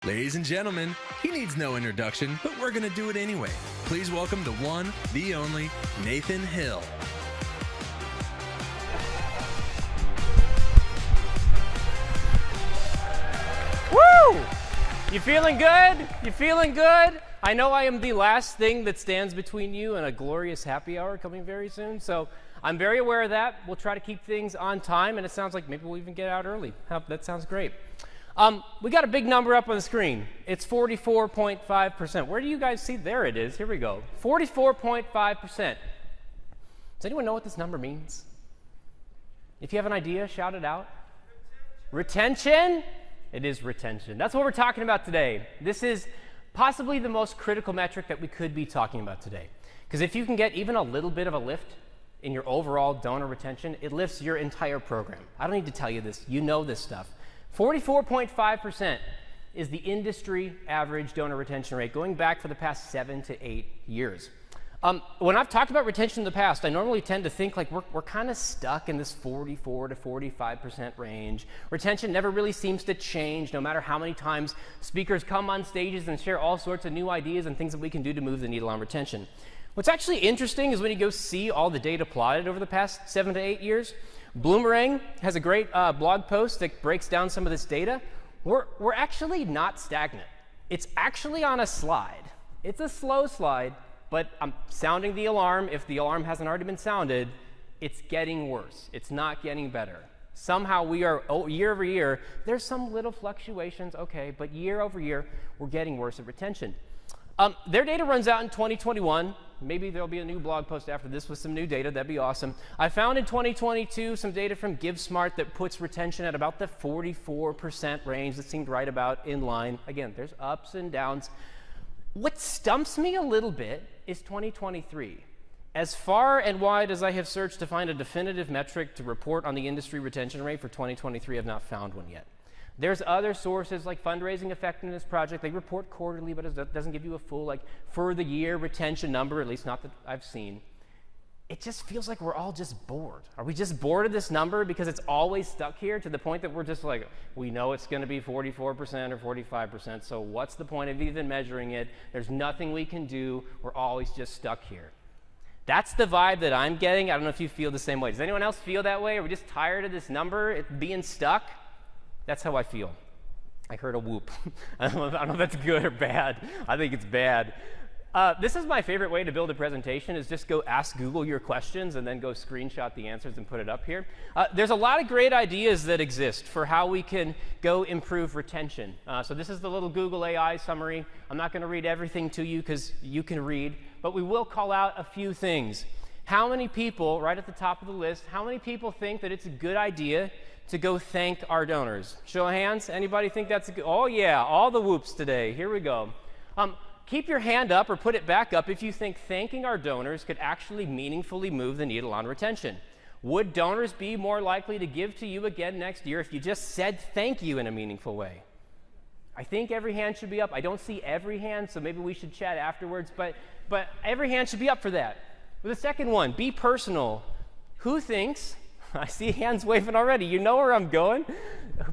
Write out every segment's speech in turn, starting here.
Ladies and gentlemen, he needs no introduction, but we're going to do it anyway. Please welcome the one, the only, Nathan Hill. Woo! You feeling good? You feeling good? I know I am the last thing that stands between you and a glorious happy hour coming very soon, so I'm very aware of that. We'll try to keep things on time, and it sounds like maybe we'll even get out early. That sounds great. We got a big number up on the screen. It's 44.5%. Where do you guys see? There it is. Here we go. 44.5%. Does anyone know what this number means? If you have an idea, shout it out. Retention? It is retention. That's what we're talking about today. This is possibly the most critical metric that we could be talking about today. Because if you can get even a little bit of a lift in your overall donor retention, it lifts your entire program. I don't need to tell you this. You know this stuff. 44.5% is the industry average donor retention rate going back for the past 7 to 8 years. When I've talked about retention in the past, I normally tend to think like we're kind of stuck in this 44 to 45% range. Retention never really seems to change no matter how many times speakers come on stages and share all sorts of new ideas and things that we can do to move the needle on retention. What's actually interesting is when you go see all the data plotted over the past 7 to 8 years. Bloomerang has a great blog post that breaks down some of this data. We're actually not stagnant. It's actually on a slide. It's a slow slide, but I'm sounding the alarm. If the alarm hasn't already been sounded, it's getting worse. It's not getting better. Somehow we are, year over year, there's some little fluctuations, okay, but year over year, we're getting worse at retention. Their data runs out in 2021. Maybe there'll be a new blog post after this with some new data. That'd be awesome. I found in 2022 some data from GiveSmart that puts retention at about the 44% range. That seemed right about in line. Again, there's ups and downs. What stumps me a little bit is 2023. As far and wide as I have searched to find a definitive metric to report on the industry retention rate for 2023, I've not found one yet. There's other sources like Fundraising Effectiveness Project. They report quarterly, but it doesn't give you a full, like, for the year retention number, at least not that I've seen. It just feels like we're all just bored. Are we just bored of this number because it's always stuck here to the point that we're just like, we know it's going to be 44% or 45%, so what's the point of even measuring it? There's nothing we can do. We're always just stuck here. That's the vibe that I'm getting. I don't know if you feel the same way. Does anyone else feel that way? Are we just tired of this number being stuck? That's how I feel. I heard a whoop. I don't know if that's good or bad. I think it's bad. This is my favorite way to build a presentation, is just go ask Google your questions and then go screenshot the answers and put it up here. There's a lot of great ideas that exist for how we can go improve retention. So this is the little Google AI summary. I'm not going to read everything to you because you can read, but we will call out a few things. How many people, right at the top of the list, how many people think that it's a good idea to go thank our donors? Show of hands. Anybody think that's a good? Oh yeah, all the whoops today. Here we go. Keep your hand up or put it back up if you think thanking our donors could actually meaningfully move the needle on retention. Would donors be more likely to give to you again next year if you just said thank you in a meaningful way? I think every hand should be up. I don't see every hand, so maybe we should chat afterwards, but every hand should be up for that. The second one, be personal. Who thinks, I see hands waving already, you know where I'm going.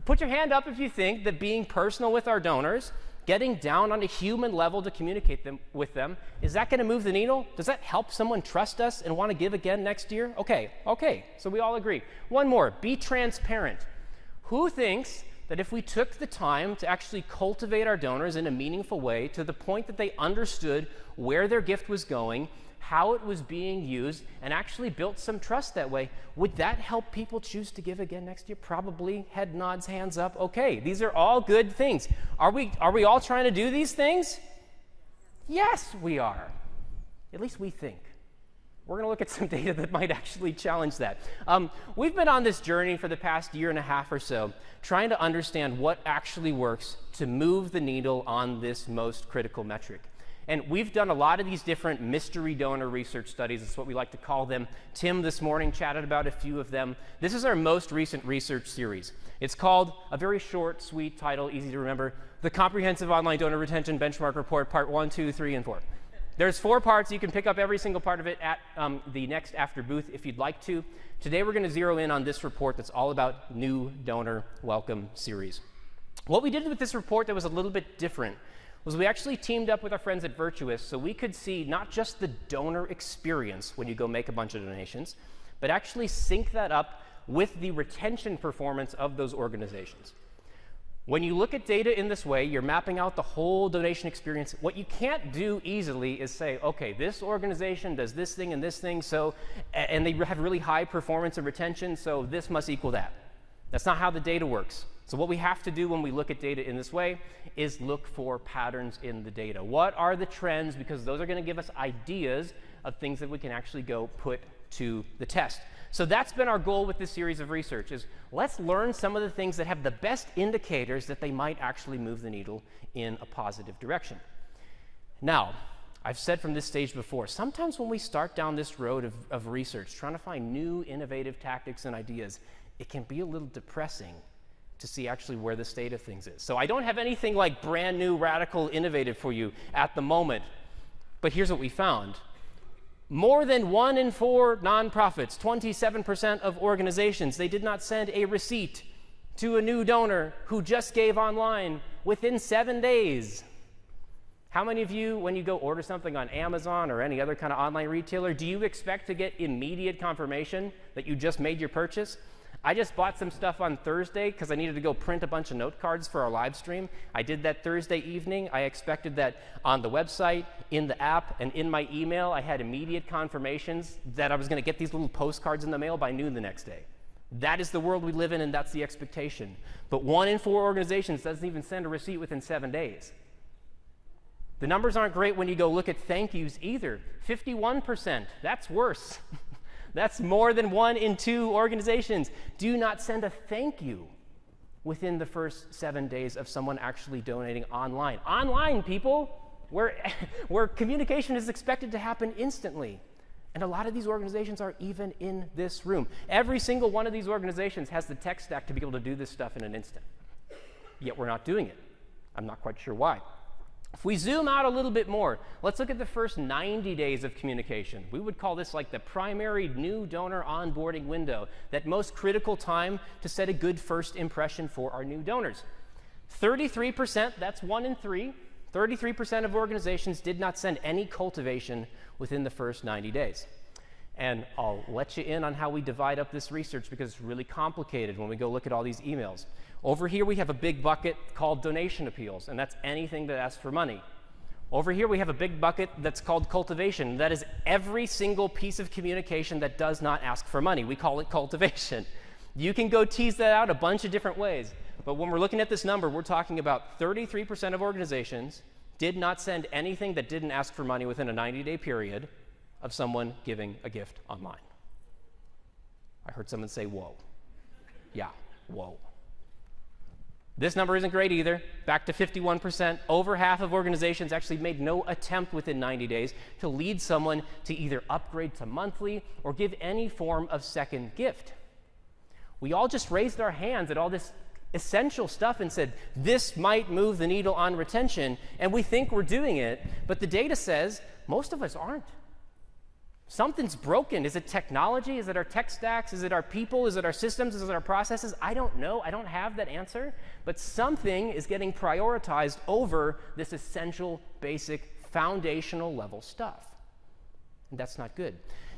Put your hand up if you think that being personal with our donors, getting down on a human level to communicate with them, is that going to move the needle? Does that help someone trust us and want to give again next year? Okay, so we all agree. One more, be transparent. Who thinks that if we took the time to actually cultivate our donors in a meaningful way to the point that they understood where their gift was going, how it was being used, and actually built some trust that way, would that help people choose to give again next year? Probably. Head nods, hands up. Okay, these are all good things. Are we all trying to do these things? Yes, we are. At least we think. We're going to look at some data that might actually challenge that. We've been on this journey for the past year and a half or so, trying to understand what actually works to move the needle on this most critical metric. And we've done a lot of these different mystery donor research studies. That's what we like to call them. Tim this morning chatted about a few of them. This is our most recent research series. It's called, a very short, sweet title, easy to remember, The Comprehensive Online Donor Retention Benchmark Report, Part 1, 2, 3, and 4. There's 4 parts. You can pick up every single part of it at the NextAfter booth if you'd like to. Today we're going to zero in on this report that's all about new donor welcome series. What we did with this report that was a little bit different was we actually teamed up with our friends at Virtuous so we could see not just the donor experience when you go make a bunch of donations, but actually sync that up with the retention performance of those organizations. When you look at data in this way, you're mapping out the whole donation experience. What you can't do easily is say, okay, this organization does this thing and this thing, so, and they have really high performance and retention, so this must equal that. That's not how the data works. So what we have to do when we look at data in this way is look for patterns in the data. What are the trends? Because those are going to give us ideas of things that we can actually go put to the test. So that's been our goal with this series of research, is let's learn some of the things that have the best indicators that they might actually move the needle in a positive direction. Now, I've said from this stage before, sometimes when we start down this road of research, trying to find new innovative tactics and ideas, it can be a little depressing to see actually where the state of things is. So I don't have anything like brand new, radical, innovative for you at the moment, but here's what we found. More than 1 in 4 nonprofits, 27% of organizations, they did not send a receipt to a new donor who just gave online within 7 days. How many of you, when you go order something on Amazon or any other kind of online retailer, do you expect to get immediate confirmation that you just made your purchase? I just bought some stuff on Thursday because I needed to go print a bunch of note cards for our live stream. I did that Thursday evening. I expected that on the website, in the app, and in my email, I had immediate confirmations that I was going to get these little postcards in the mail by noon the next day. That is the world we live in, and that's the expectation. But 1 in 4 organizations doesn't even send a receipt within 7 days. The numbers aren't great when you go look at thank yous either. 51%, that's worse. That's more than 1 in 2 organizations do not send a thank you within the first 7 days of someone actually donating online. Online, people, where communication is expected to happen instantly. And a lot of these organizations are even in this room. Every single one of these organizations has the tech stack to be able to do this stuff in an instant. Yet we're not doing it. I'm not quite sure why. If we zoom out a little bit more, let's look at the first 90 days of communication. We would call this like the primary new donor onboarding window, that most critical time to set a good first impression for our new donors. 33%, that's 1 in 3, 33% of organizations did not send any cultivation within the first 90 days. And I'll let you in on how we divide up this research because it's really complicated when we go look at all these emails. Over here we have a big bucket called donation appeals, and that's anything that asks for money. Over here we have a big bucket that's called cultivation. That is every single piece of communication that does not ask for money. We call it cultivation. You can go tease that out a bunch of different ways, but when we're looking at this number, we're talking about 33% of organizations did not send anything that didn't ask for money within a 90-day period of someone giving a gift online. I heard someone say, whoa. Yeah, whoa. This number isn't great either. Back to 51%. Over half of organizations actually made no attempt within 90 days to lead someone to either upgrade to monthly or give any form of second gift. We all just raised our hands at all this essential stuff and said, this might move the needle on retention, and we think we're doing it, but the data says most of us aren't. Something's broken. Is it technology? Is it our tech stacks? Is it our people? Is it our systems? Is it our processes? I don't know. I don't have that answer. But something is getting prioritized over this essential, basic, foundational level stuff. And that's not good.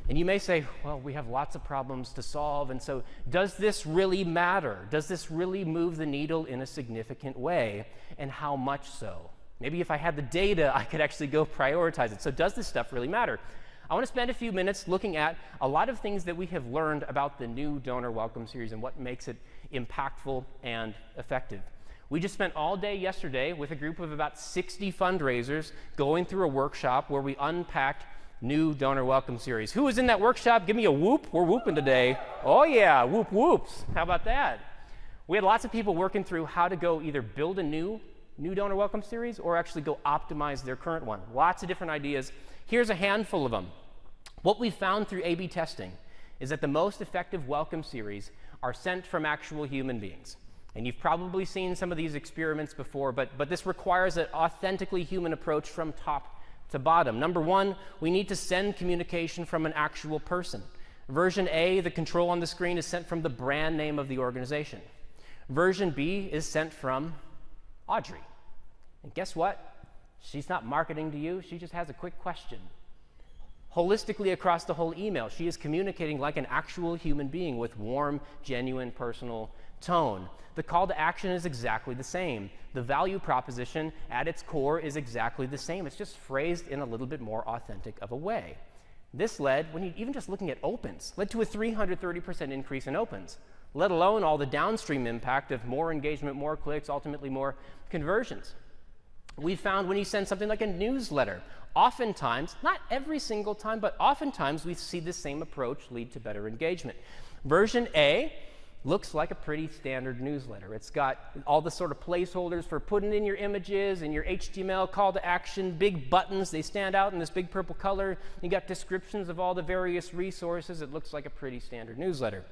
And you may say, well, we have lots of problems to solve, and so does this really matter? Does this really move the needle in a significant way? And how much so? Maybe if I had the data, I could actually go prioritize it. So does this stuff really matter? I want to spend a few minutes looking at a lot of things that we have learned about the new Donor Welcome Series and what makes it impactful and effective. We just spent all day yesterday with a group of about 60 fundraisers going through a workshop where we unpacked new Donor Welcome Series. Who was in that workshop? Give me a whoop. We're whooping today. Oh yeah, whoop whoops. How about that? We had lots of people working through how to go either build a new Donor Welcome Series or actually go optimize their current one. Lots of different ideas. Here's a handful of them. What we found through A/B testing is that the most effective welcome series are sent from actual human beings. And you've probably seen some of these experiments before, but this requires an authentically human approach from top to bottom. Number one, we need to send communication from an actual person. Version A, the control on the screen, is sent from the brand name of the organization. Version B is sent from Audrey. And guess what? She's not marketing to you. She just has a quick question. Holistically across the whole email, she is communicating like an actual human being with warm, genuine, personal tone. The call to action is exactly the same. The value proposition at its core is exactly the same. It's just phrased in a little bit more authentic of a way. This led, even just looking at opens, led to a 330% increase in opens, let alone all the downstream impact of more engagement, more clicks, ultimately more conversions. We found when you send something like a newsletter, oftentimes, not every single time, but oftentimes we see the same approach lead to better engagement. Version A looks like a pretty standard newsletter. It's got all the sort of placeholders for putting in your images and your HTML call to action, big buttons. They stand out in this big purple color. You got descriptions of all the various resources. It looks like a pretty standard newsletter.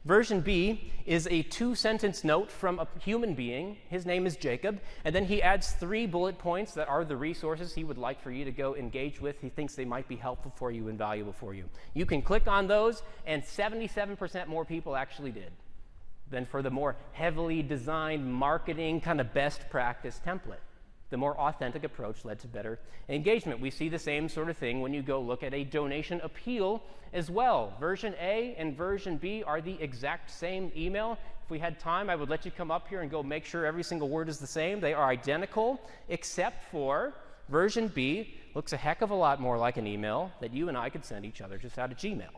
Version B is a 2-sentence note from a human being. His name is Jacob, and then he adds 3 bullet points that are the resources he would like for you to go engage with. He thinks they might be helpful for you and valuable for you. You can click on those, and 77% more people actually did than for the more heavily designed marketing kind of best practice template. The more authentic approach led to better engagement. We see the same sort of thing when you go look at a donation appeal as well. Version A and version B are the exact same email. If we had time, I would let you come up here and go make sure every single word is the same. They are identical, except for version B looks a heck of a lot more like an email that you and I could send each other just out of Gmail.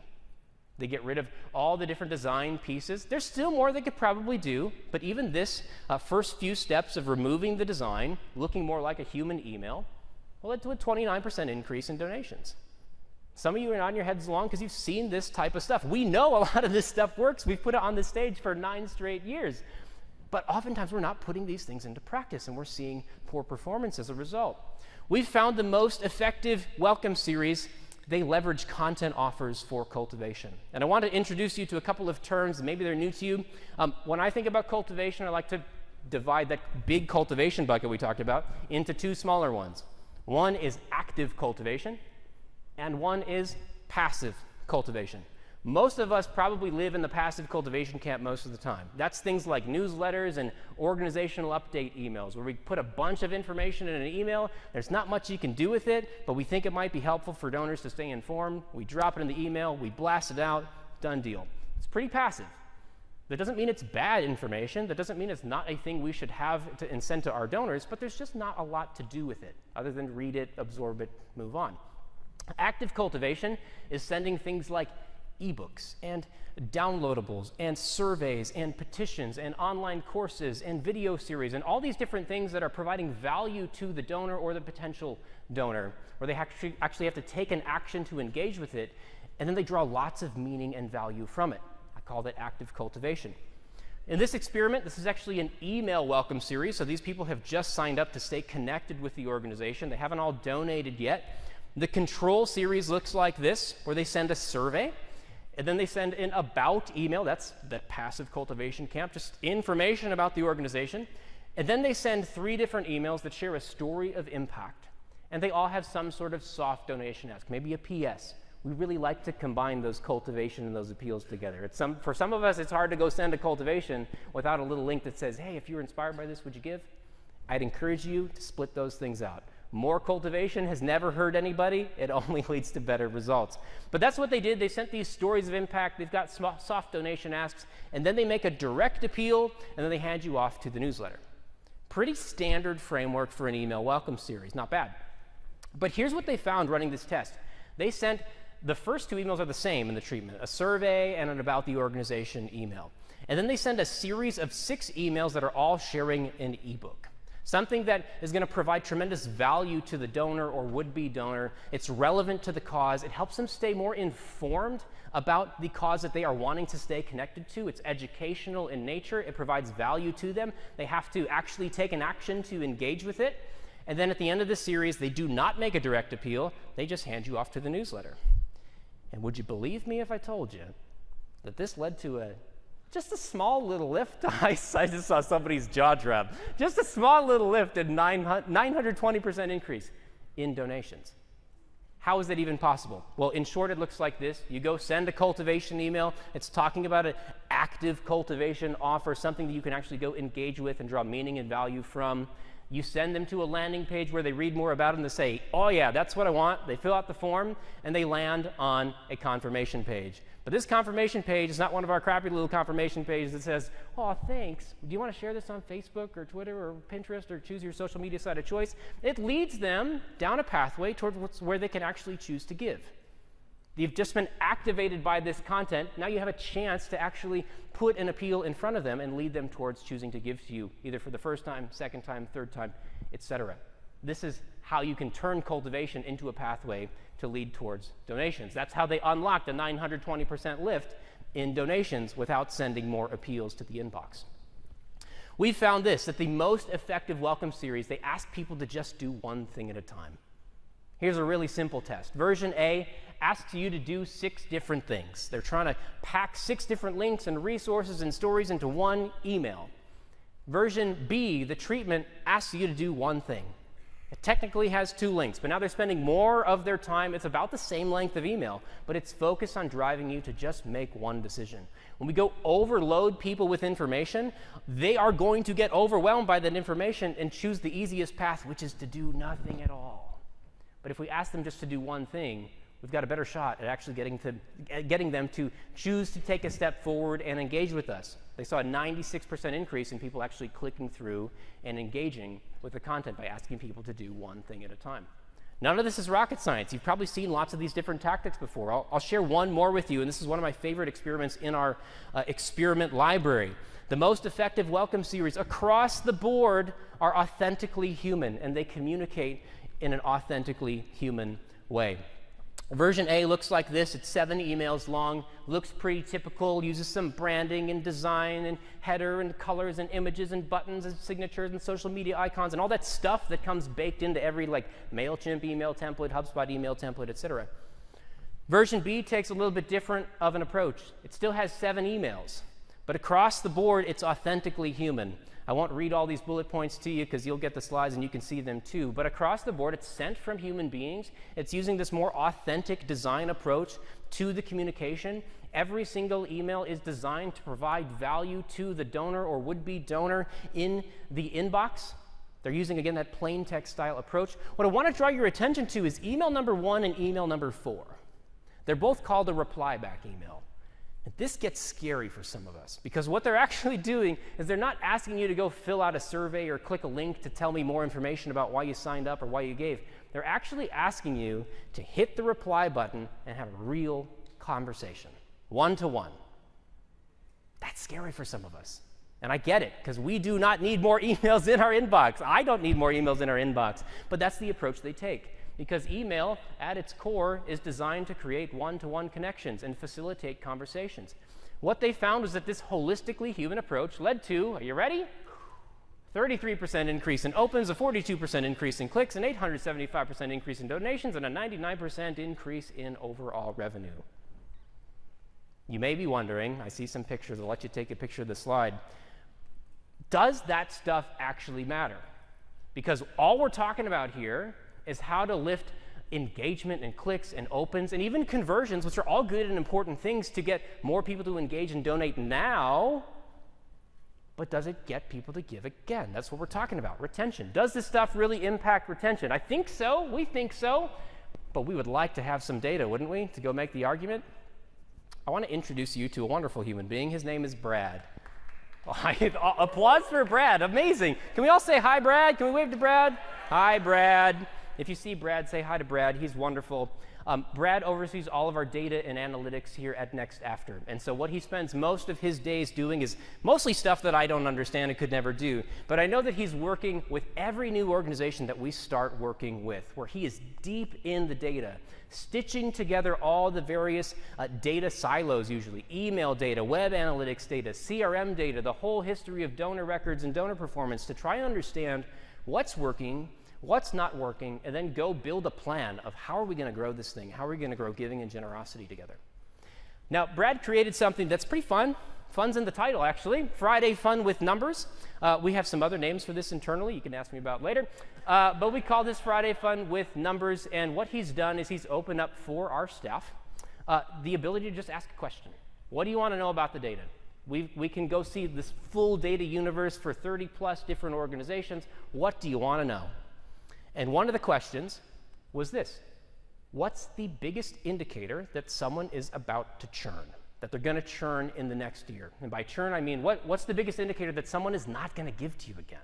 They get rid of all the different design pieces. There's still more they could probably do, but even this first few steps of removing the design, looking more like a human email, will lead to a 29% increase in donations. Some of you are nodding your heads along because you've seen this type of stuff. We know a lot of this stuff works. We've put it on the stage for 9 straight years. But oftentimes we're not putting these things into practice, and we're seeing poor performance as a result. We've found the most effective welcome series. They leverage content offers for cultivation. And I want to introduce you to a couple of terms, maybe they're new to you. When I think about cultivation, I like to divide that big cultivation bucket we talked about into 2 smaller ones. One is active cultivation, and one is passive cultivation. Most of us probably live in the passive cultivation camp most of the time. That's things like newsletters and organizational update emails, where we put a bunch of information in an email. There's not much you can do with it, but we think it might be helpful for donors to stay informed. We drop it in the email, we blast it out, done deal. It's pretty passive. That doesn't mean it's bad information. That doesn't mean it's not a thing we should have and send to our donors, but there's just not a lot to do with it, other than read it, absorb it, move on. Active cultivation is sending things like ebooks and downloadables and surveys and petitions and online courses and video series and all these different things that are providing value to the donor or the potential donor, where they actually have to take an action to engage with it, and then they draw lots of meaning and value from it. I call that active cultivation. In this experiment, this is actually an email welcome series, so these people have just signed up to stay connected with the organization. They haven't all donated yet. The control series looks like this, where they send a survey, and then they send an about email. That's that passive cultivation camp, just information about the organization. And then they send 3 different emails that share a story of impact. And they all have some sort of soft donation ask, maybe a PS. We really like to combine those cultivation and those appeals together. For some of us, it's hard to go send a cultivation without a little link that says, hey, if you're inspired by this, would you give? I'd encourage you to split those things out. More cultivation has never hurt anybody. It only leads to better results. But that's what they did. They sent these stories of impact. They've got soft donation asks, and then they make a direct appeal, and then they hand you off to the newsletter. Pretty standard framework for an email welcome series. Not bad. But here's what they found running this test. They sent the first 2 emails are the same in the treatment, a survey and an about the organization email. And then they send a series of 6 emails that are all sharing an ebook. Something that is going to provide tremendous value to the donor or would-be donor. It's relevant to the cause. It helps them stay more informed about the cause that they are wanting to stay connected to. It's educational in nature. It provides value to them. They have to actually take an action to engage with it. And then at the end of the series, they do not make a direct appeal. They just hand you off to the newsletter. And would you believe me if I told you that this led to just a small little lift? I just saw somebody's jaw drop. Just a small little lift and 920% increase in donations. How is that even possible? Well, in short, it looks like this. You go send a cultivation email. It's talking about active cultivation offer, something that you can actually go engage with and draw meaning and value from. You send them to a landing page where they read more about it and they say, oh yeah, that's what I want. They fill out the form and they land on a confirmation page. But this confirmation page is not one of our crappy little confirmation pages that says, oh, thanks. Do you want to share this on Facebook or Twitter or Pinterest or choose your social media site of choice? It leads them down a pathway towards where they can actually choose to give. You've just been activated by this content. Now you have a chance to actually put an appeal in front of them and lead them towards choosing to give to you, either for the first time, second time, third time, etc. This is how you can turn cultivation into a pathway to lead towards donations. That's how they unlocked a 920% lift in donations without sending more appeals to the inbox. We found this, that the most effective welcome series, they ask people to just do one thing at a time. Here's a really simple test. Version A asks you to do 6 different things. They're trying to pack 6 different links and resources and stories into one email. Version B, the treatment, asks you to do one thing. It technically has 2 links, but now they're spending more of their time. It's about the same length of email, but it's focused on driving you to just make one decision. When we go overload people with information, they are going to get overwhelmed by that information and choose the easiest path, which is to do nothing at all. But if we ask them just to do one thing, we've got a better shot at actually getting them to choose to take a step forward and engage with us. They saw a 96% increase in people actually clicking through and engaging with the content by asking people to do one thing at a time. None of this is rocket science. You've probably seen lots of these different tactics before. I'll share one more with you, and this is one of my favorite experiments in our experiment library. The most effective welcome series across the board are authentically human, and they communicate in an authentically human way. Version A looks like this. It's 7 emails long, looks pretty typical, uses some branding and design and header and colors and images and buttons and signatures and social media icons and all that stuff that comes baked into every MailChimp email template, HubSpot email template, etc. Version B takes a little bit different of an approach. It still has 7 emails, but across the board, it's authentically human. I won't read all these bullet points to you because you'll get the slides and you can see them too. But across the board, it's sent from human beings. It's using this more authentic design approach to the communication. Every single email is designed to provide value to the donor or would-be donor in the inbox. They're using, again, that plain text style approach. What I want to draw your attention to is email number 1 and email number 4. They're both called a reply back email. This gets scary for some of us because what they're actually doing is they're not asking you to go fill out a survey or click a link to tell me more information about why you signed up or why you gave. They're actually asking you to hit the reply button and have a real conversation, one-to-one. That's scary for some of us. And I get it because we do not need more emails in our inbox. I don't need more emails in our inbox. But that's the approach they take. Because email, at its core, is designed to create one-to-one connections and facilitate conversations. What they found was that this holistically human approach led to, are you ready? 33% increase in opens, a 42% increase in clicks, an 875% increase in donations, and a 99% increase in overall revenue. You may be wondering, I see some pictures, I'll let you take a picture of the slide. Does that stuff actually matter? Because all we're talking about here is how to lift engagement and clicks and opens and even conversions, which are all good and important things to get more people to engage and donate now, but does it get people to give again? That's what we're talking about, retention. Does this stuff really impact retention? I think so, we think so, but we would like to have some data, wouldn't we, to go make the argument? I want to introduce you to a wonderful human being. His name is Brad. Applause for Brad, amazing. Can we all say hi, Brad? Can we wave to Brad? Hi, Brad. If you see Brad, say hi to Brad. He's wonderful. Brad oversees all of our data and analytics here at NextAfter. And so what he spends most of his days doing is mostly stuff that I don't understand and could never do. But I know that he's working with every new organization that we start working with, where he is deep in the data, stitching together all the various data silos usually, email data, web analytics data, CRM data, the whole history of donor records and donor performance to try and understand what's working, what's not working, and then go build a plan of how are we going to grow this thing? How are we going to grow giving and generosity together? Now, Brad created something that's pretty fun. Fun's in the title, actually. Friday Fun with Numbers. We have some other names for this internally you can ask me about later. But we call this Friday Fun with Numbers, and what he's done is he's opened up for our staff the ability to just ask a question. What do you want to know about the data? We can go see this full data universe for 30 plus different organizations. What do you want to know? And one of the questions was this: what's the biggest indicator that someone is about to churn, that they're going to churn in the next year? And by churn, I mean, what's the biggest indicator that someone is not going to give to you again?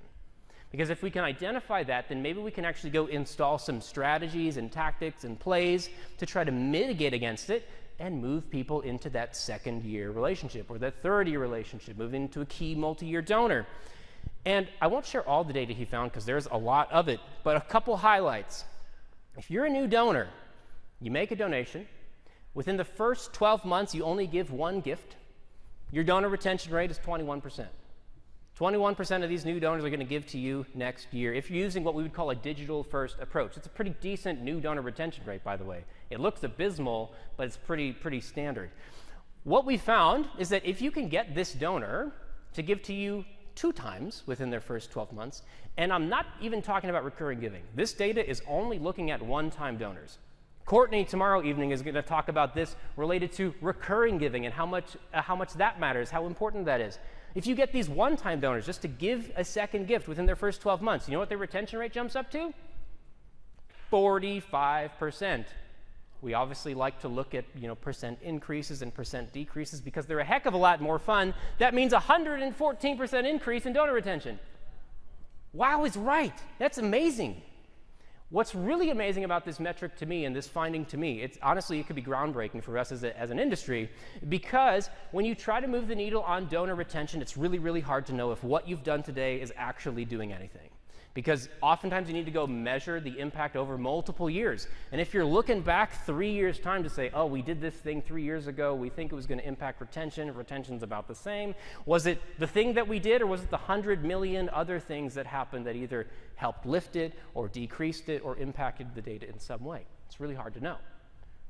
Because if we can identify that, then maybe we can actually go install some strategies and tactics and plays to try to mitigate against it and move people into that second-year relationship or that third-year relationship, move into a key multi-year donor. And I won't share all the data he found because there's a lot of it, but a couple highlights. If you're a new donor, you make a donation. Within the first 12 months, you only give one gift. Your donor retention rate is 21%. 21% of these new donors are going to give to you next year if you're using what we would call a digital-first approach. It's a pretty decent new donor retention rate, by the way. It looks abysmal, but it's pretty standard. What we found is that if you can get this donor to give to you 2 times within their first 12 months, and I'm not even talking about recurring giving. This data is only looking at one-time donors. Courtney tomorrow evening is going to talk about this related to recurring giving and how much that matters, how important that is. If you get these one-time donors just to give a second gift within their first 12 months, you know what their retention rate jumps up to? 45%. We obviously like to look at percent increases and percent decreases because they're a heck of a lot more fun. That means 114% increase in donor retention. Wow is right. That's amazing. What's really amazing about this metric to me and this finding to me, honestly, it could be groundbreaking for us as an industry, because when you try to move the needle on donor retention, it's really, really hard to know if what you've done today is actually doing anything. Because oftentimes you need to go measure the impact over multiple years. And if you're looking back 3 years' time to say, oh, we did this thing 3 years ago, we think it was going to impact retention, retention's about the same. Was it the thing that we did, or was it the 100 million other things that happened that either helped lift it or decreased it or impacted the data in some way? It's really hard to know.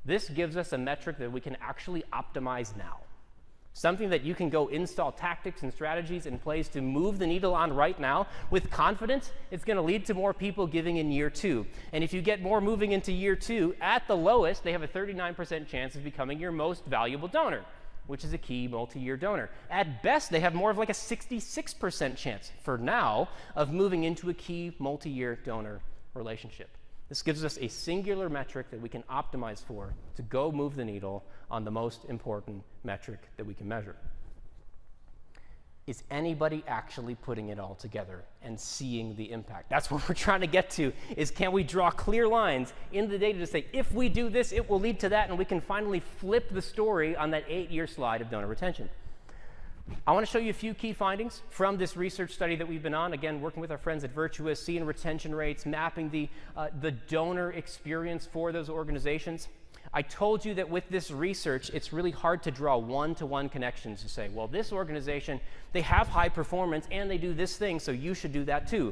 This gives us a metric that we can actually optimize now. Something that you can go install tactics and strategies and plays to move the needle on right now with confidence. It's going to lead to more people giving in year 2. And if you get more moving into year 2, at the lowest, they have a 39% chance of becoming your most valuable donor, which is a key multi-year donor. At best, they have more of like a 66% chance for now of moving into a key multi-year donor relationship. This gives us a singular metric that we can optimize for to go move the needle on the most important metric that we can measure. Is anybody actually putting it all together and seeing the impact? That's what we're trying to get to, is can we draw clear lines in the data to say, if we do this, it will lead to that, and we can finally flip the story on that 8-year slide of donor retention. I want to show you a few key findings from this research study that we've been on, again, working with our friends at Virtuous, seeing retention rates, mapping the donor experience for those organizations. I told you that with this research, it's really hard to draw one-to-one connections to say, well, this organization, they have high performance and they do this thing, so you should do that too.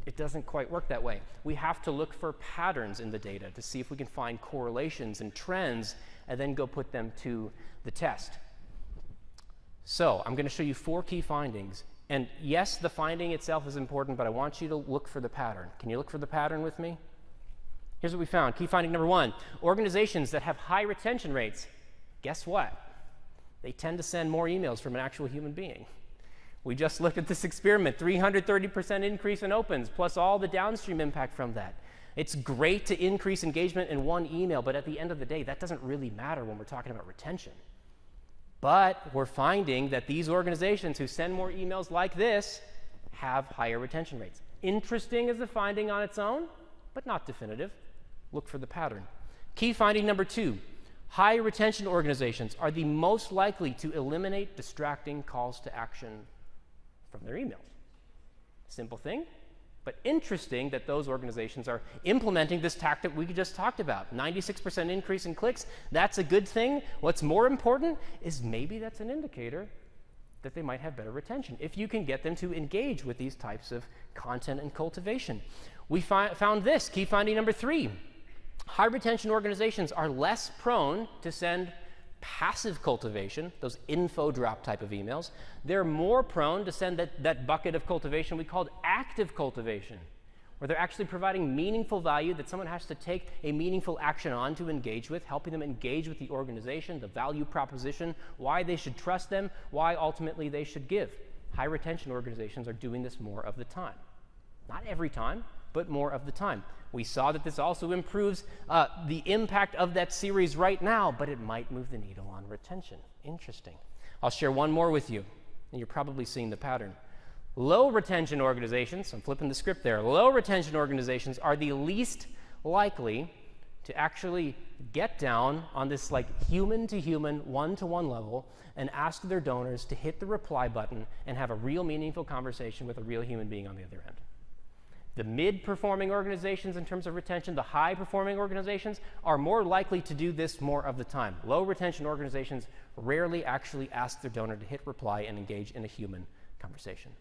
It doesn't quite work that way. We have to look for patterns in the data to see if we can find correlations and trends and then go put them to the test. So I'm going to show you 4 key findings. And yes, the finding itself is important, but I want you to look for the pattern. Can you look for the pattern with me? Here's what we found. Key finding number 1, organizations that have high retention rates, guess what? They tend to send more emails from an actual human being. We just looked at this experiment, 330% increase in opens, plus all the downstream impact from that. It's great to increase engagement in one email, but at the end of the day, that doesn't really matter when we're talking about retention. But we're finding that these organizations who send more emails like this have higher retention rates. Interesting as a finding on its own, but not definitive. Look for the pattern. Key finding number 2, high retention organizations are the most likely to eliminate distracting calls to action from their emails. Simple thing, but interesting that those organizations are implementing this tactic we just talked about. 96% increase in clicks, that's a good thing. What's more important is maybe that's an indicator that they might have better retention if you can get them to engage with these types of content and cultivation. We found this, key finding number 3. High retention organizations are less prone to send passive cultivation, those info drop type of emails. They're more prone to send that bucket of cultivation we called active cultivation, where they're actually providing meaningful value that someone has to take a meaningful action on to engage with, helping them engage with the organization, the value proposition, why they should trust them, why ultimately they should give. High retention organizations are doing this more of the time. Not every time, but more of the time. We saw that this also improves the impact of that series right now, but it might move the needle on retention. Interesting. I'll share one more with you, and you're probably seeing the pattern. Low retention organizations, I'm flipping the script there, low retention organizations are the least likely to actually get down on this like human-to-human, one-to-one level and ask their donors to hit the reply button and have a real meaningful conversation with a real human being on the other end. The mid-performing organizations in terms of retention, the high-performing organizations are more likely to do this more of the time. Low retention organizations rarely actually ask their donor to hit reply and engage in a human conversation.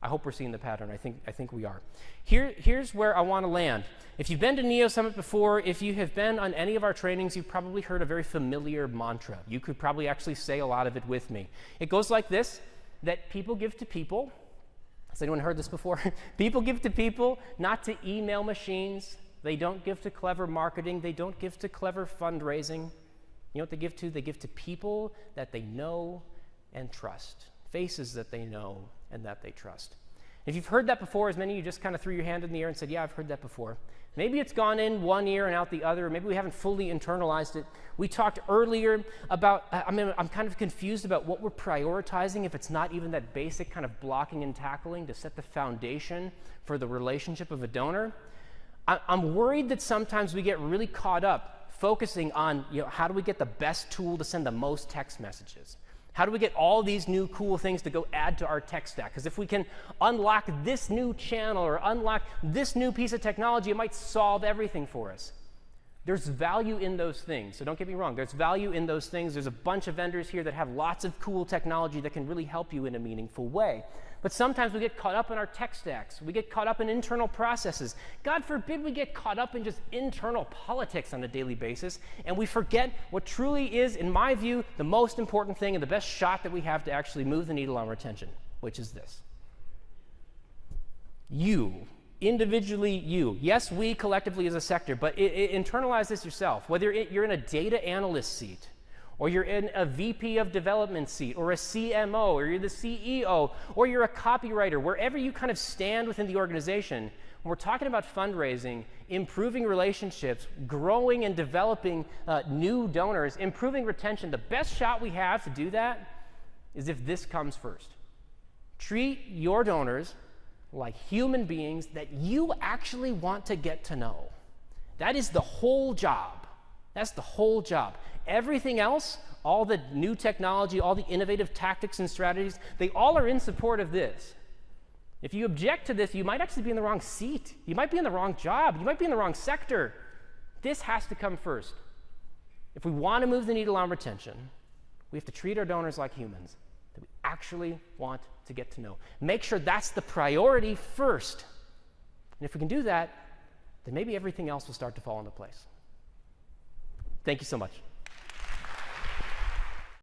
I hope we're seeing the pattern. I think we are. Here's where I want to land. If you've been to NIO Summit before, if you have been on any of our trainings, you've probably heard a very familiar mantra. You could probably actually say a lot of it with me. It goes like this, that people give to people. Has anyone heard this before? People give to people, not to email machines. They don't give to clever marketing. They don't give to clever fundraising. You know what they give to? They give to people that they know and trust. Faces that they know and that they trust. If you've heard that before, as many of you just kind of threw your hand in the air and said, yeah, I've heard that before. Maybe it's gone in one ear and out the other. Maybe we haven't fully internalized it. We talked earlier about, I'm kind of confused about what we're prioritizing if it's not even that basic kind of blocking and tackling to set the foundation for the relationship of a donor. I'm worried that sometimes we get really caught up focusing on, how do we get the best tool to send the most text messages? How do we get all these new cool things to go add to our tech stack? Because if we can unlock this new channel or unlock this new piece of technology, it might solve everything for us. There's value in those things, so don't get me wrong. There's value in those things. There's a bunch of vendors here that have lots of cool technology that can really help you in a meaningful way. But sometimes we get caught up in our tech stacks. We get caught up in internal processes. God forbid we get caught up in just internal politics on a daily basis, and we forget what truly is, in my view, the most important thing and the best shot that we have to actually move the needle on retention, which is this. You, individually you. Yes, we collectively as a sector, but internalize this yourself. Whether you're in a data analyst seat, or you're in a VP of development seat, or a CMO, or you're the CEO, or you're a copywriter, wherever you kind of stand within the organization, when we're talking about fundraising, improving relationships, growing and developing new donors, improving retention, the best shot we have to do that is if this comes first. Treat your donors like human beings that you actually want to get to know. That is the whole job. That's the whole job. Everything else, all the new technology, all the innovative tactics and strategies, they all are in support of this. If you object to this, you might actually be in the wrong seat. You might be in the wrong job. You might be in the wrong sector. This has to come first. If we want to move the needle on retention, we have to treat our donors like humans that we actually want to get to know. Make sure that's the priority first. And if we can do that, then maybe everything else will start to fall into place. Thank you so much.